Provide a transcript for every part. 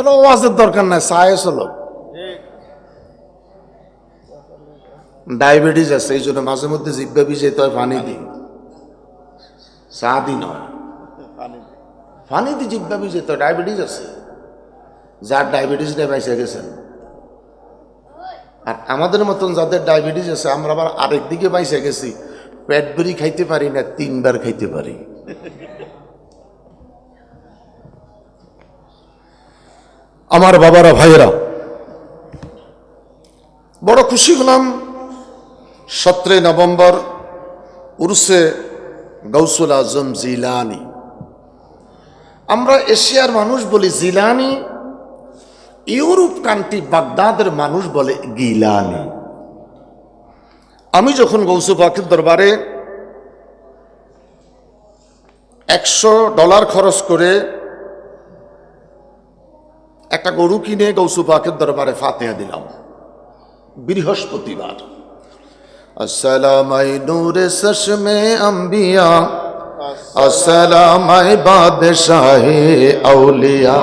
তাহলে ওয়াজের দরকার নাই, চায়ে চলো। ডায়াবেটিস আছে, এই জন্য মাঝে মধ্যে জিব্বা ভিজাইতে হয়, পানি দিই, চা দি নয়, পানি দি জিব্বা ভিজাইতে হয়। ডায়াবেটিস আছে, যার ডায়াবেটিস নিয়ে বেঁচে গেছেন। আর আমাদের মতন যাদের ডায়াবেটিস আছে, আমরা আবার আরেক দিকে বেঁচে গেছি, পেট ভরি খাইতে পারি না, 3 বার খাইতে পারি। আমার বাবারা, ভাইয়েরা, বড় খুশি হলাম 17 নভেম্বর উরসে গৌসুল আজম জিলানি। আমরা এশিয়ার মানুষ বলি জিলানি, ইউরোপ কান্ট্রি বাগদাদের মানুষ বলে গিলানি। আমি যখন গৌসে পাকের দরবারে $100 খরচ করে একটা গরু কিনে গৌসে পাকের দরবারে ফাতিহা দিলাম বৃহস্পতিবার। আসসালামাই নূরে চশমে আম্বিয়া, আসসালামাই বাদশাহে আউলিয়া,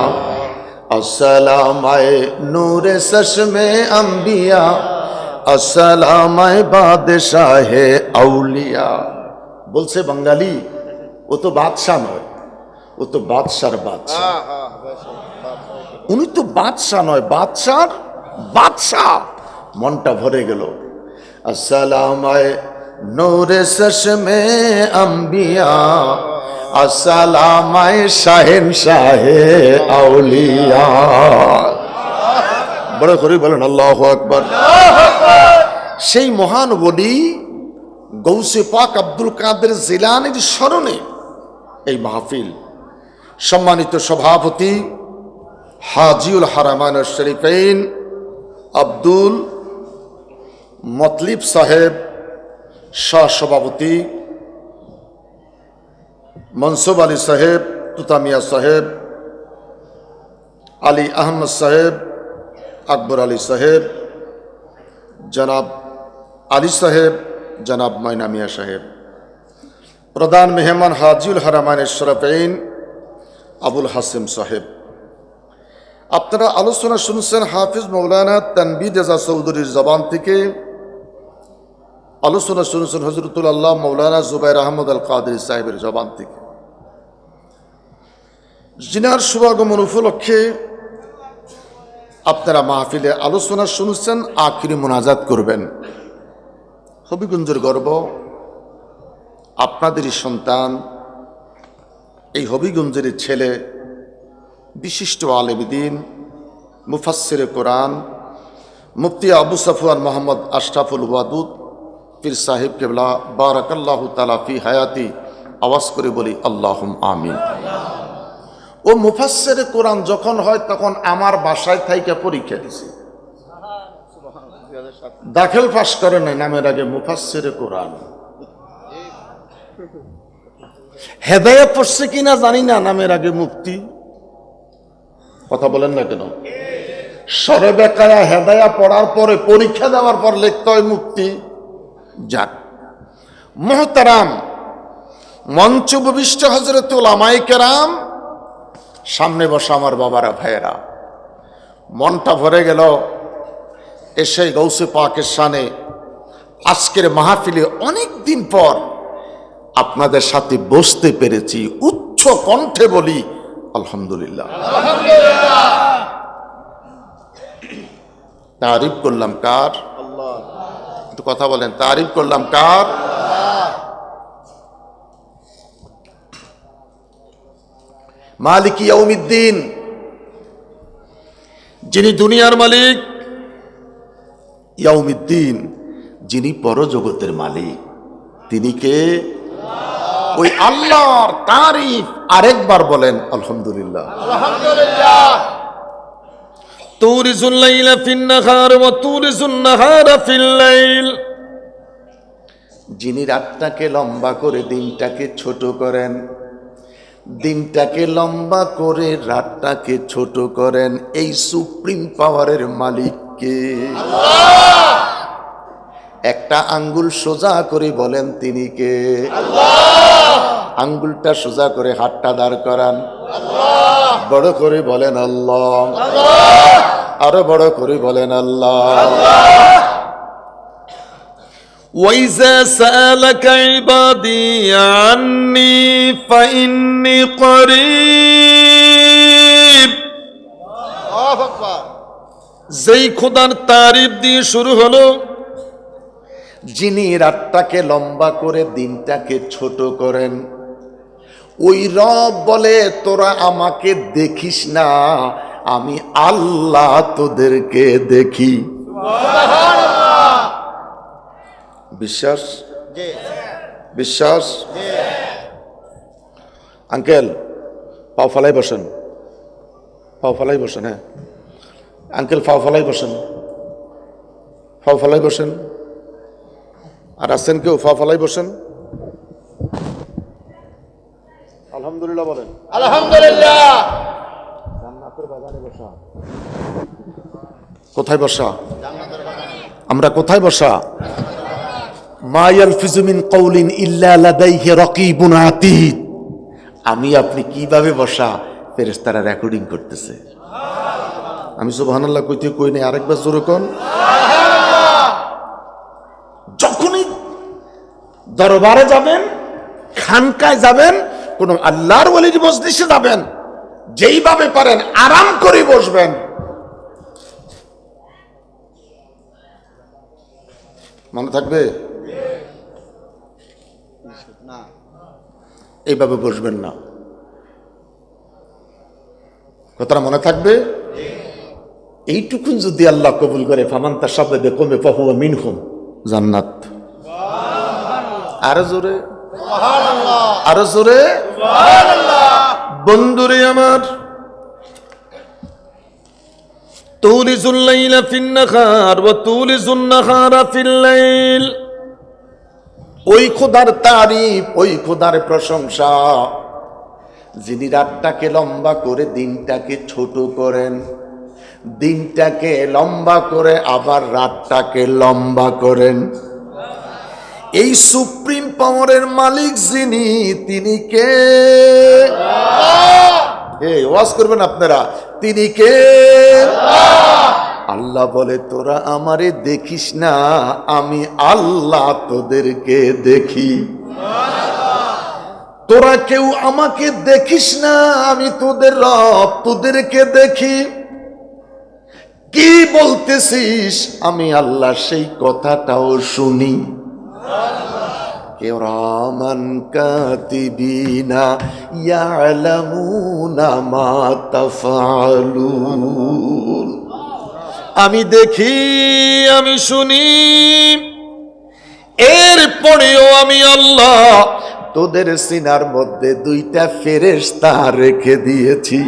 আসসালামাই নূরে চশমে আম্বিয়া, আসসালামাই বাদশাহে আউলিয়া। বলছে বাঙালি, ও তো বাদশাহ নয়, ও তো বাদশার বাদশাহ। উনি তো বাদশাহ নয়, বাদশার বাদশাহ। মনটা ভরে গেল। আসসালামাই নূরে চশমে আম্বিয়া, আসসালামাই শাহেন শাহে আউলিয়া। বড় করে বলেন আল্লাহু আকবার। সেই মহান ওলি গৌসে পাক আব্দুল কাদের জিলানীর স্মরণে এই মাহফিল। সম্মানিত সভাপতি হাজিউল হারামাইন শরীফাইন আব্দুল মতলিব সাহেব, সহ সভাপতি মনসুব আলী সাহেব, তুতামিয়া সাহেব, আলী আহমদ সাহেব, আকবর আলী সাহেব, জনাব আলী সাহেব, জনাব ময়না মিয়া সাহেব, প্রধান মেহমান হাজিউল হারামাইন শরীফাইন আবুল হাসিম সাহেব। আপনারা আলোচনা শুনছেন হাফিজ মৌলানা তানবির রেজা চৌধুরীর জবান থেকে। আলোচনা শুনেছেন হজরতুল আল্লাহ মৌলানা জুবাইর আহমদ আল কাদরি সাহেবের জবান থেকে। জিনার শুভাগমন উপলক্ষে আপনারা মাহফিলে আলোচনা শুনেছেন, আখিরি মোনাজাত করবেন। হবিগঞ্জের গর্ব, আপনাদেরই সন্তান, এই হবিগঞ্জের ছেলে, বিশিষ্ট আলেম দ্বীন, মুফাসসিরে কোরআন, মুফতি আবু সাফওয়ান মোহাম্মদ আশরাফুল ওয়াদুদ পীর সাহেব কেবলা বারাকাল্লাহু তাআলা ফি হায়াতি। আওয়াজ করে বলি আল্লাহুম আমিন। ও মুফাসসিরে কোরআন যখন হয় তখন আমার বাসায় থাইকা পরীক্ষা দিছি, দাখিল পাস করে নাই, নামের আগে মুফাসসিরে কোরআন। হেদায়া পড়ছে কিনা জানি না, নামের আগে মুফতি। কথা বলেন না কেন? সরে বেকায়া হেদায়া পড়ার পরে পরীক্ষা দেওয়ার পর লিখতে হয় মুফতি। যাক মুহতারাম, মঞ্চ উপবিষ্ট হযরত উলামায়ে কেরাম, সামনে বসা আমার বাবারা, ভাইয়েরা, মনটা ভরে গেল এসে গৌসে পাকের শানে আজকের মাহফিলে অনেক দিন পর আপনাদের সাথে বসতে পেরেছি। উচ্চ কণ্ঠে বলি আলহামদুলিল্লাহ। তারিফ করলাম কার? একটু কথা বলেন, তারিফ করলাম কার? মালিক ইয়াউমিদ্দিন, যিনি দুনিয়ার মালিক, ইয়াউমিদ্দিন যিনি পরজগতের মালিক, তিনি কে? ওই আল্লাহর তারিফ আরেকবার বলেন আলহামদুলিল্লাহ। আলহামদুলিল্লাহ। তুরিজুল লাইলা ফিন নাহার ওয়া তুরিজুন নাহারা ফিল লাইল, যিনি রাতটাকে লম্বা করে দিনটাকে ছোট করেন, দিনটাকে লম্বা করে রাতটাকে ছোট করেন, এই সুপ্রিম পাওয়ারের মালিক কে? আল্লাহ। একটা আঙ্গুল সোজা করে বলেন তিনি কে? আল্লাহ। আঙ্গুলটা সোজা করে হাতটা দাঁড় করান। আল্লাহ। বড় করে বলেন আল্লাহ, আরো বড় করে বলেন আল্লাহ। وَإِذَا سَأَلَكَ عِبَادِي عَنِّي فَإِنِّي قَرِيب। যেই খোদার তারিফ দিয়ে শুরু হলো, যিনি রাতটাকে লম্বা করে দিনটাকে ছোট করেন, ওই রব বলে তোরা আমাকে দেখিস না, আমি আল্লাহ তোদেরকে দেখি। বিশ্বাস? বিশ্বাস? আঙ্কেল পাও ফালাই বসেন, পাও ফালাই বসেন। হ্যাঁ আঙ্কেল পাও ফালাই বসেন, পাও ফালাই বসেন। আর আছেন কেউ পাও ফালাই বসেন? আলহামদুলিল্লাহ বলেন। আলহামদুলিল্লাহ। জান্নাতের বাগানে বসা। কোথায় বসা? আমরা কোথায় বসা? মা ইয়ালফিজু মিন কাউলিন ইল্লা লাদাইহি রাকিবুন আতীদ। আমি আপনি কিভাবে বসা, ফেরেশতারা রেকর্ডিং করতেছে। আমি সুবহানাল্লাহ কইতে কই নাই, আরেকবার জোরে কোন। যখনই দরবারে যাবেন, খানকায় যাবেন, কোন আল্লাহর ওলির মজলিসে যাবেন, যেইভাবে পারেন আরাম করে বসবেন। মনে থাকবে? এইভাবে বসবেন না। কথাটা মনে থাকবে? এইটুকুন যদি আল্লাহ কবুল করে, ফামান তাশাব্বাহা বিকওমি ফাহুয়া মিনহুম, জান্নাত। আরো জোরে, আরো জোরে। বন্ধুরে আমার, তুলিজুল লাইলা ফিন নাহার ওয়া তুলিজুন নাহারা ফিল লাইল। ওই খোদার তারিফ, ওই খোদার প্রশংসা, যিনি রাতটাকে লম্বা করে দিনটাকে ছোট করেন, দিনটাকে লম্বা করে আবার রাতটাকে লম্বা করেন। এই সুপ্রিম পাওয়ারের মালিক যিনি, তিনি কে? এই ওয়াজ করবেন আপনারা, তিনি কে? আল্লাহ বলে তোরা আমারে দেখিস না, আমি আল্লাহ তোদেরকে দেখি। তোরা কেউ আমাকে দেখিস না, আমি তোদের রব তোদেরকে দেখি। কি বলতেছিস, আমি আল্লাহ সেই কথাটাও শুনি। কিরামান কাতিবিনা ইয়ালামুনা মা তাফআলুন। আমি দেখি, আমি শুনি, এরপরেও আমি আল্লাহ তোদের সিনার মধ্যে দুইটা ফেরেশতা রেখে দিয়েছি।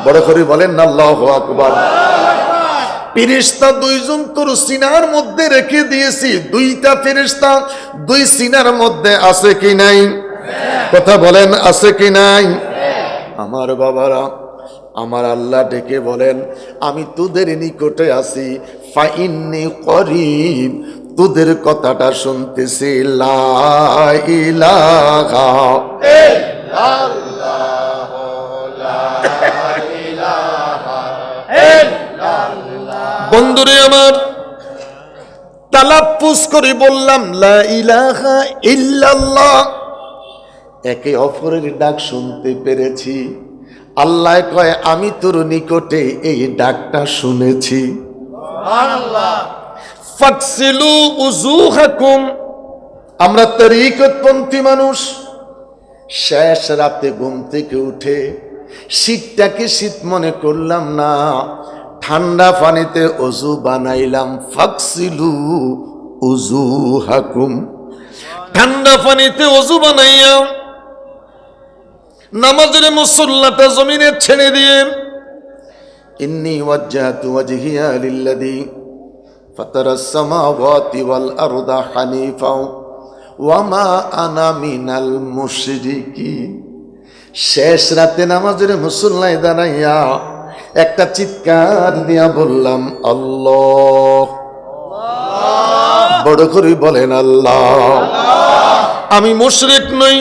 বড় করে বলেন না আল্লাহু আকবার। ফেরেশতা দুইজন তোর সিনার মধ্যে রেখে দিয়েছি। দুইটা ফেরেশতা দুই সিনার মধ্যে আছে কি নাই? কথা বলেন, আছে কি নাই? আমার বাবারা, আমার আল্লাহ ডেকে বলেন, আমি তোদের নিকটে আছি। ফাইন্নি করিব, তোদের কথাটা শুনতেছি। লা ইলাহা ইল্লাল্লাহ, লা ইলাহা ইল্লাল্লাহ। বন্ধুরে আমার, তালাফফুজ করে বললাম লা ইলাহা ইল্লাল্লাহ। একে অপরের ডাক শুনতে পেরেছি। আল্লাহ কয়, আমি তোর নিকটে এই ডাকটা শুনেছি। সুবহানাল্লাহ। ফাকসিলু উজুহাকুম। আমরা তরিকতপন্থী মানুষ, শেষ রাতে ঘুম থেকে উঠে শীতটাকে শীত মনে করলাম না, ঠান্ডা পানিতে অজু বানাইলাম। ফাকসিলু উজুহাকুম। ঠান্ডা পানিতে অজু বানাইয়া নামাজের মুসল্লাটা জমিনে ছেড়ে দিয়ে, ইন্নী ওয়াজ্জাহতু ওয়াজহিয়া লিল্লাযী ফাতারাস সামাওয়াতি ওয়াল আরদা হানিফা ওয়া মা আনা মিনাল মুশরিকিন। শেষ রাতে নামাজের মুসল্লায় দাঁড়াইয়া একটা চিৎকার দিয়া বললাম আল্লাহ। বড় করে বলেন আল্লাহ। আমি মুশরিক নই,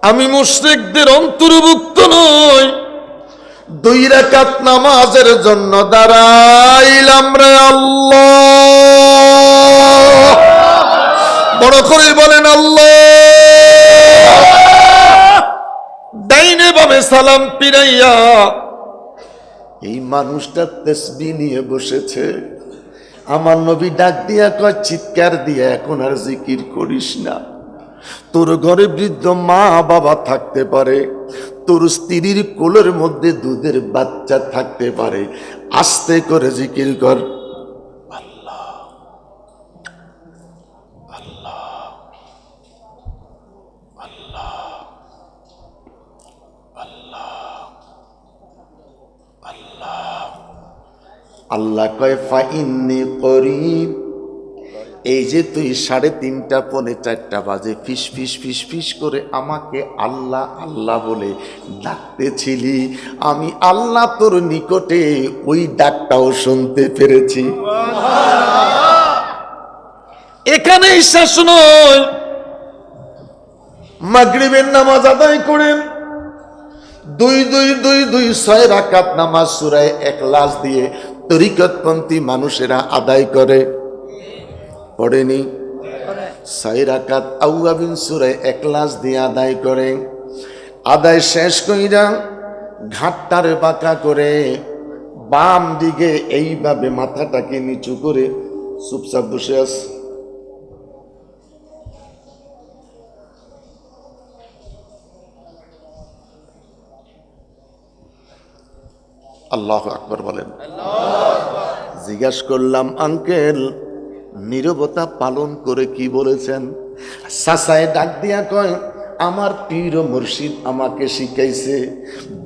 আমি মুশরিকদের অন্তর্ভুক্ত নই। 2 রাকাত নামাজের জন্য দাঁড়াইলাম রে আল্লাহ, বড় করে বলেন আল্লাহ। ডাইনে বামে সালাম পিরাইয়া এই মানুষটা তাসবিহ নিয়ে বসেছে। আমার নবী ডাক দিয়া কয়, চিৎকার দিয়া এখন আর জিকির করিস না। তোর ঘরে বৃদ্ধ মা বাবা থাকতে পারে, তোর স্ত্রীর কোলের মধ্যে দুধের বাচ্চা থাকতে পারে, আস্তে করে জিকির কর। আল্লাহ আল্লাহ আল্লাহ আল্লাহ আল্লাহ। আল্লাহ কয় ফাইন্নি করিব, এই যে তুই 3:30 পৌনে 4 বাজে ফিস ফিস ফিস ফিস করে আমাকে আল্লাহ আল্লাহ বলে ডাকতেছিলি, আমি আল্লাহ তোর নিকটে ওই ডাকটাও শুনতে পেরেছি। এখানেই শেষ নয়, মাগরিবের নামাজ আদায় করে 6 রাকাত নামাজ সূরা ইখলাস দিয়ে তরিকতপন্থী মানুষেরা আদায় করে, পড়েনি? 6 রাকাত আউয়াবিন সূরা ইখলাস দিয়ে আদায় করে। আদায় শেষ কইরা ঘাটটার বাঁকা করে বাম দিকে এইভাবে মাথাটাকে নিচু করে চুপচাপ বসে আছে। আল্লাহু আকবার বলেন। জিজ্ঞাসা করলাম, আঙ্কেল নীরবতা পালন করে কি বলেছেন? চাচায় ডাক দিয়া কয়, আমার পীর মুর্শিদ আমাকে শিখাইছে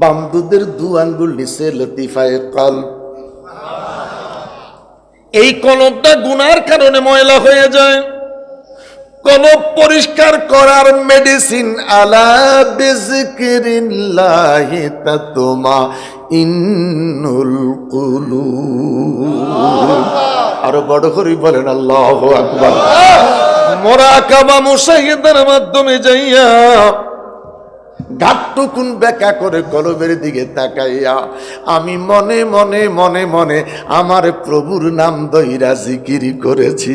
বাম দুধের 2 আঙ্গুল নিচে লতিফায়ে কলব। এই কলবটা গুনার কারণে ময়লা হয়ে যায়। কলব পরিষ্কার করার মেডিসিন আলা বিযিকরিল্লাহি তাতমাইন্নুল কুলুব। আরো বড় করে বলেন আল্লাহু আকবার। মুরাকাবা মুশাহিদার মাধ্যমে যাইয়া ঘাটটুকুন বেঁকা করে কলবের দিকে তাকাইয়া আমি মনে মনে মনে মনে আমার প্রভুর নাম দইরা জিকির করেছি।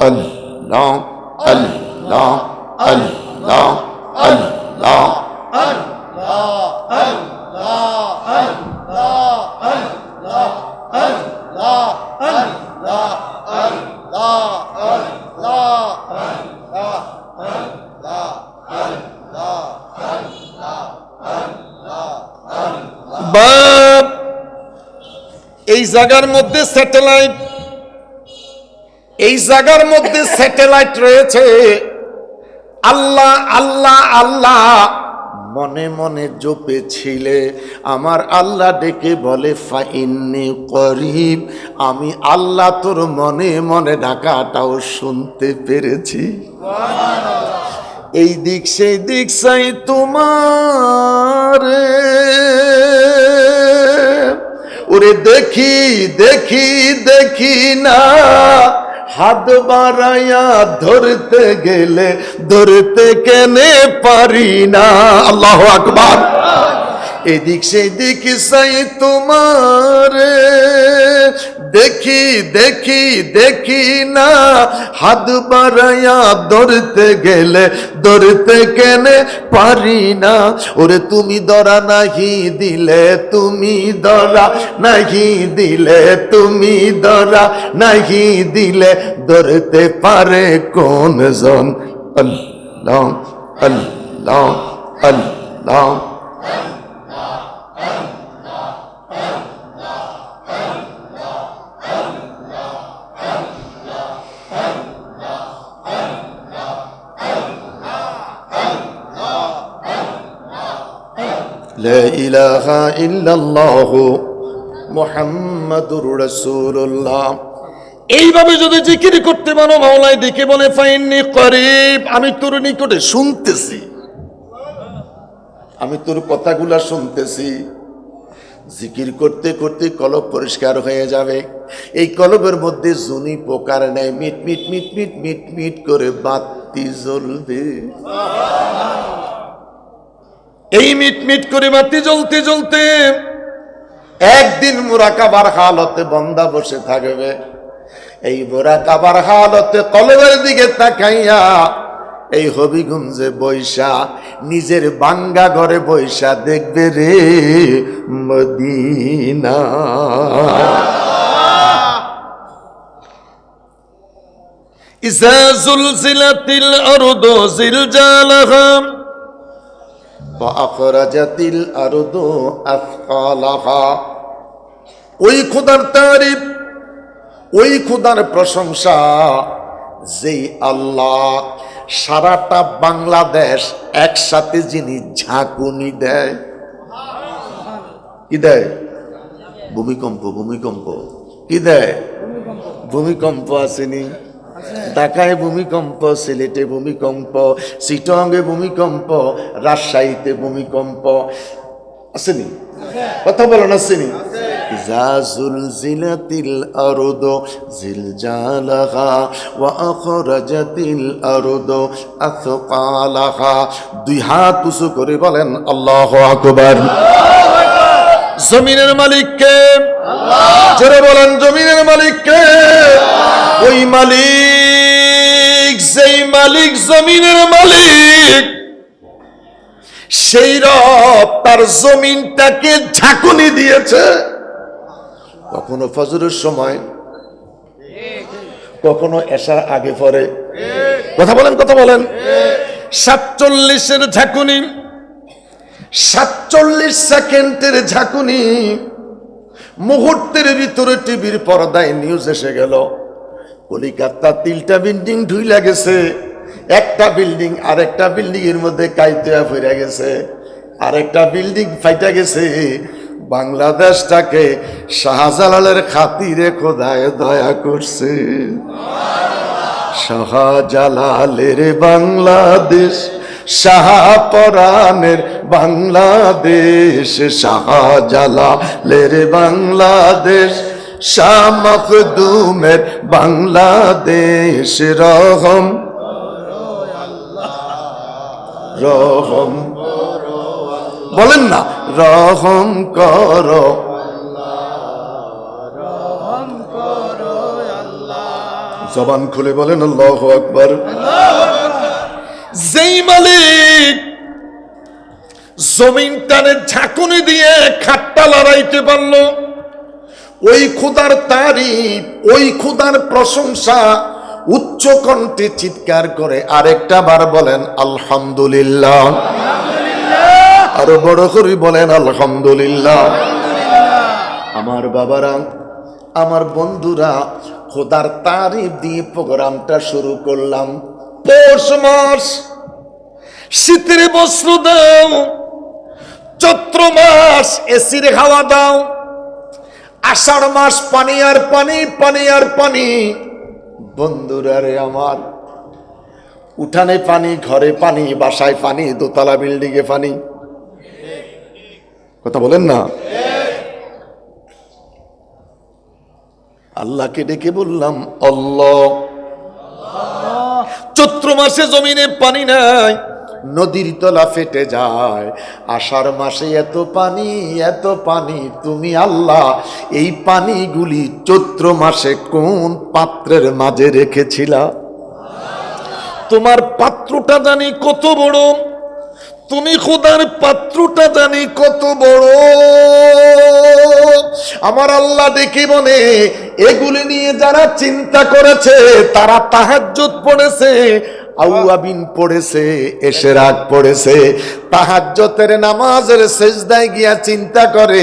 আল্লাহ আল্লাহ আল্লাহ আল্লাহ বাপ, এই জায়গার মধ্যে স্যাটেলাইট, এই জায়গার মধ্যে স্যাটেলাইট রয়েছে। আল্লাহ আল্লাহ আল্লাহ মনে মনে জপেছিলে, আমার আল্লাহ ডেকে বলে ফাইন্নি করিব, আমি আল্লাহ তোর মনে মনে ডাকাটাও শুনতে পেরেছি। এই দিক সেই দিক চাই তোমার, ওরে দেখি দেখি দেখি না, হাত বাড়াইয়া ধরতে গেলে ধরতে কেনে পারি না। আল্লাহু আকবার। এদিক সেদিক চাই তোমার, দেখি দেখি দেখি না, হাত বাড়াইয়া ধরতে গেলে ধরতে কেনে পারি না। ওরে তুমি ধরা নাহি দিলে, তুমি ধরা নাহি দিলে, তুমি ধরা নাহি দিলে ধরতে পারে কোন জন? আল্লাহ আল্লাহ আল্লাহ। লা ইলাহা ইল্লাল্লাহু মুহাম্মাদুর রাসূলুল্লাহ। এইভাবে যদি জিকির করতে পারো, মাওলাই দেখে বলে ফাইন্নি করিব, আমি তোর নিকটে শুনতেছি, আমি তোর কথাগুলা শুনতেছি। জিকির করতে করতে কলব পরিষ্কার হয়ে যাবে। এই কলবের মধ্যে জুনি পোকার নেয় মিট মিট মিট মিট মিট মিট করে বাতি জ্বলবে। এই মিটমিট করে বাতি জ্বলতে জ্বলতে একদিন মুরাকাবার হালতে বান্দা বসে থাকবে। এই মুরাকাবার হালতে কলবের দিকে তাকাইয়া এই হবিগঞ্জে বৈশা নিজের বাঙ্গা ঘরে বৈশা দেখবে রে মদিনা। ইযা যুলজিলাতিল আরদু জিলজালাহা ওয়া আখরাজাতিল আরদু আথকালাহা। ওই খোদার তারিফ, ওই খোদার প্রশংসা যেই আল্লাহ সারাটা বাংলাদেশ একসাথে যিনি ঝাঁকুনি দেয়। কি দেয়? ভূমিকম্প। ভূমিকম্প কি দেয়? ভূমিকম্প আসেনি? ঢাকায় ভূমিকম্প, সিলেটে ভূমিকম্প, চিটাগংয়ে ভূমিকম্প, রাজশাহীতে ভূমিকম্প আসেনি? কথা বলেন আসেনি? ইযা যুলজিলাতিল আরদু জিলজালাহা ওয়া আখরাজাতিল আরদু আথকালাহা। দুই হাত উঁচু করে বলেন আল্লাহু আকবার। জমিনের মালিক কে? আল্লাহ। জোরে বলেন জমিনের মালিক কে? ওই মালিক, যেই মালিক জমিনের মালিক, সেই রব তার জমিনটাকে ঝাঁকুনি দিয়েছে। কখনো ফজরের সময়, কখনো এশার আগে পরে। কথা বলেন, কথা বলেন। 47-এর ঝাঁকুনি, 47 সেকেন্ডের ঝাঁকুনি। মুহূর্তের ভিতরে টিভির পর্দায় নিউজ এসে গেল, কলিকাতা 3টা বিল্ডিং ঢুইলা গেছে। একটা বিল্ডিং আরেকটা বিল্ডিং এর মধ্যে কাইতে ফিরে গেছে, আরেকটা বিল্ডিং ফাইটা গেছে। বাংলাদেশটাকে শাহজালালের খাতিরে খোদায় দয়া করছে। শাহজালালের বাংলাদেশ, শাহপরানের বাংলাদেশ, শাহজালালের বাংলাদেশ, শাহ মখদুমের বাংলাদেশ। রহম রহম বলেন না, রহম করো, জবান খুলে বলেন আল্লাহু আকবার। যেই মালিক জমিনটারে ঝাঁকুনি দিয়ে খাট্টা লড়াইতে পারল, ওই খোদার তারিফ, ওই খোদার প্রশংসা উচ্চ কণ্ঠে চিৎকার করে আরেকটা বার বলেন আলহামদুলিল্লাহ। আরো বড় করে বলেন আলহামদুলিল্লাহ। আমার বাবারা, আমার বন্ধুরা, খোদার তারিফ দিয়ে প্রোগ্রামটা শুরু করলাম। পৌষ মাস, শীতের বস্ত্র দাও। চৈত্র মাস এসির হাওয়া দাও। আষাঢ় মাস পানি আর পানি, পানি আর পানি। বন্ধুরা রে আমার, উঠানে পানি, ঘরে পানি, বাসায় পানি, দোতলা বিল্ডিং এ পানি। কথা বলেন না। আল্লাহকে ডেকে বললাম আল্লাহ। চৈত্র মাসে জমিনে পানি নাই, নদীর তলা ফেটে যায়। আষাঢ় মাসে এত পানি, এত পানি। তুমি আল্লাহ এই পানিগুলি চৈত্র মাসে কোন পাত্রের মাঝে রেখেছিলা? তোমার পাত্রটা জানি কত বড়, তুমি খোদার পাত্রটা জানি কত বড়। আমার আল্লাহ দেখি মনে, এগুলি নিয়ে যারা চিন্তা করেছে, তারা তাহাজ্জুদ পড়েছে, আউয়াবিন পড়েছে, এশরাক পড়েছে, তাহাজ্জুদের নামাজের সিজদায় গিয়া চিন্তা করে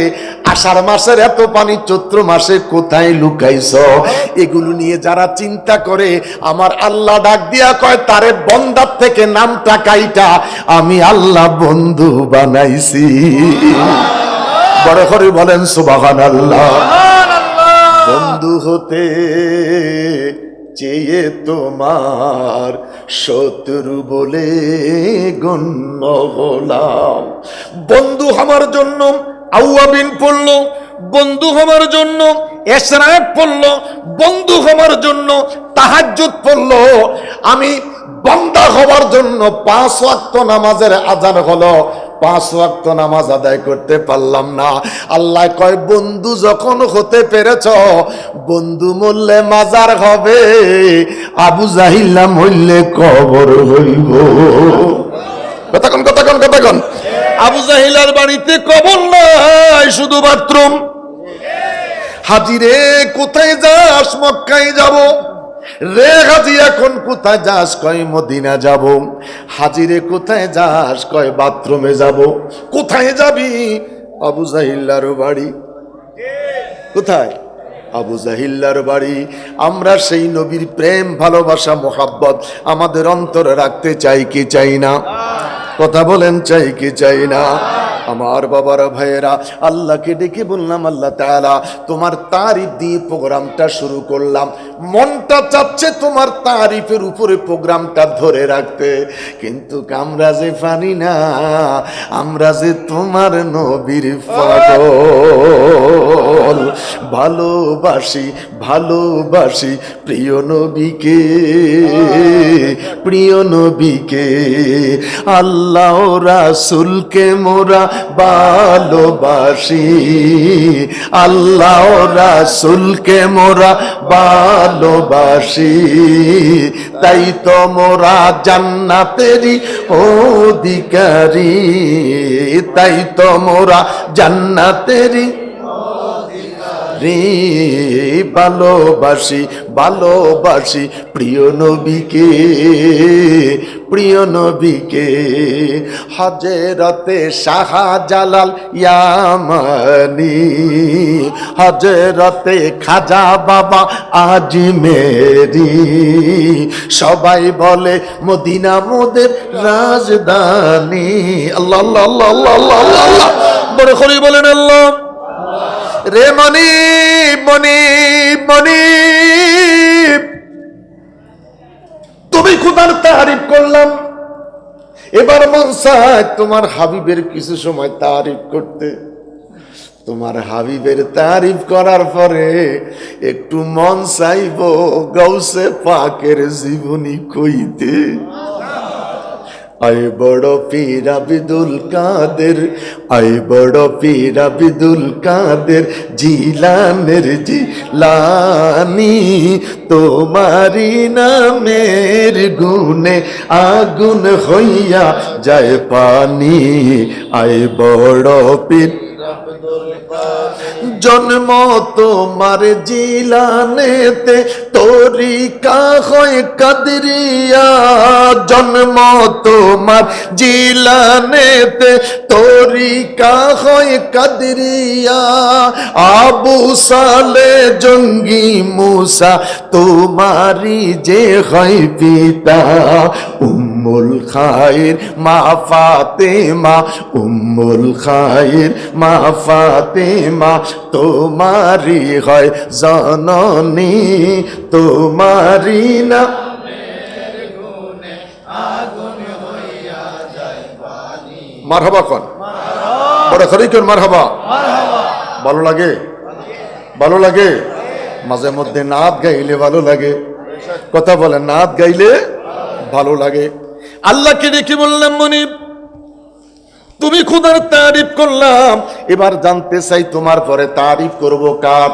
আষাঢ় মাসের এত পানি চৈত্র মাসে কোথায় লুকাইছো। এগুলো নিয়ে যারা চিন্তা করে, আমার আল্লাহ ডাক দিয়া কয়, তারে বন্দার থেকে নামটা কাইটা আমি আল্লাহ বন্ধু বানাইছি। বড় করে বলেন সুবহানাল্লাহ। বন্ধু হতে চেয়ে তোমার শত্রু বলে গণ্য হলাম। বন্ধু হওয়ার জন্য আউয়াবিন পড়ল, বন্ধু হওয়ার জন্য এশরাক পড়ল, বন্ধু হওয়ার জন্য তাহাজ্জুদ পড়ল। আমি বান্দা হওয়ার জন্য 5 ওয়াক্ত নামাজের আযান হলো, 5 ওয়াক্ত নামাজ আদায় করতে পারলাম না। আল্লাহ কয় বন্ধু যখন হতে পেরেছ, বন্ধু মরলে মাজার হবে, আবু জাহিল না মরলে কবর হইব। কথা কোন আবু জাহিলার বাড়িতে কবর নাই, শুধু বাথরুম। হাজিরে কোথায় যাস? মক্কায় যাব। রে হাজি এখন কোথায় যাস? কয় মদিনা যাব। হাজিরে কোথায় যাস? কয় বাথরুমে যাব। কোথায় যাবি? আবু জাহিল্লার বাড়ি। কোথায়? আবু জাহিল্লার বাড়ি। আমরা সেই নবীর প্রেম, ভালোবাসা, মোহাব্বত আমাদের অন্তরে রাখতে চাই কি চাই না? কথা বলেন, চাই কি চাই না? আমার বাবার ভাইয়েরা, আল্লাহকে ডেকে বললাম, আল্লাহ তাআলা তোমার তারিফ দিয়ে প্রোগ্রামটা শুরু করলাম। মনটা চাচ্ছে তোমার তারিফের উপরে প্রোগ্রামটা ধরে রাখতে, কিন্তু আমরা যে পারি না। আমরা যে তোমার নবীর পাগল। ভালোবাসি ভালোবাসি প্রিয় নবীকে, প্রিয় নবীকে। আল্লাহ রাসূলকে মোরা ভালোবাসি, আল্লাহ রাসূলকে মোরা ভালোবাসি। তাই তো মোরা জান্নাতেরই অধিকারী, তাই তো মোরা জান্নাতেরই রে। ভালোবাসি ভালোবাসি প্রিয় নবীকে, প্রিয় নবীকে। হযরতে শাহজালাল ইয়ামানি, হযরতে খাজা বাবা আজমেরি, সবাই বলে মদিনা মোদের রাজধানী। আল্লাহ আল্লাহ আল্লাহ আল্লাহ আল্লাহ, বড় করে বলেন আল্লাহ। রে মনিব মনিব মনিব, তুমি খোদার তারিফ করলাম, এবার মন চায় তোমার হাবিবের কিছু সময় তারিফ করতে। তোমার হাবিবের তারিফ করার পরে একটু মন চাইব গাউসে পাকের জীবনী কইতে। আয় বড় পীর আব্দুল কাদের, আয় বড় পীর আব্দুল কাদের জিলানের জিলানি। তোমারি নামের গুণে আগুন হইয়া যায় পানি। আয় বড় পীর জন্ম তোমার জিলানেতে, তরিকা হয় কাদরিয়া। জন্ম তোমার জিলানেতে, তরিকা হয় কাদরিয়া। আবু সালে জঙ্গি মুসা তোমারি যে হয় পিতা। উম্মুল খায়ের মা ফাতেমা, উম্মুল খায়ের মা ফাতেমা তোমারি হয় জননী। তোমারি না মারহাবা কোন বড় খরিকন, মারহাবা। ভালো লাগে, ভালো লাগে। মাঝে মধ্যে নাত গাইলে ভালো লাগে। কথা বলেন, নাত গাইলে ভালো লাগে। আল্লাহকে ডেকে বললাম, মনিব তুমি খোদার তারিফ করলাম, এবার জানতে চাই তোমার পরে তারিফ করব কার?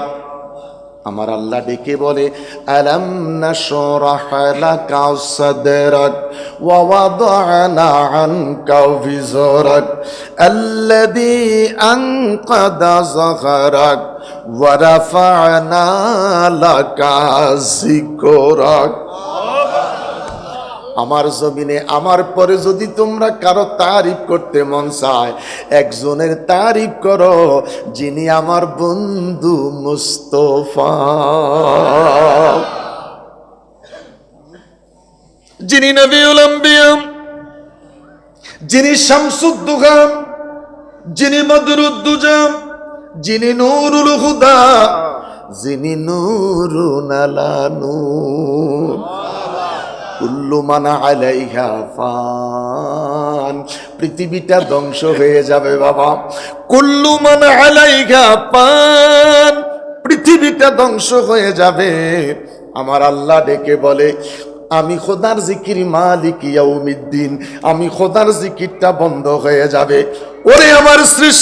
আমার আল্লাহ ডেকে বলে, আলাম নাশরাহ লাকা সাদরাক ওয়া ওয়াদানা আনকা বিজরাক আল্লাযী আনকাদা যাহরাক ওয়া রাফা'না লাকা যিকরাক। আমার জমিনে আমার পরে যদি তোমরা কারো তারিফ করতে মন চায়, একজনের তারিফ করো, যিনি আমার বন্ধু মুস্তাফা, যিনি নবীউল আম্বিয়া, যিনি শামসুদ্দুহা, যিনি বদরুদ্দুজা, যিনি নূরুল হুদা, যিনি নূরুন আলা নূর। কুল্লু মান আলাইহা ফান, পৃথিবীটা ধ্বংস হয়ে যাবে বাবা। কুল্লু মান আলাইহা ফান, পৃথিবীটা ধ্বংস হয়ে যাবে। আমার আল্লাহ ডেকে বলে, আমি খোদার জিকির মালিক ইয়াউমিদ্দিন, আমি খোদার জিকিরটা বন্ধ হয়ে যাবে। ওরে আমার সৃষ্টি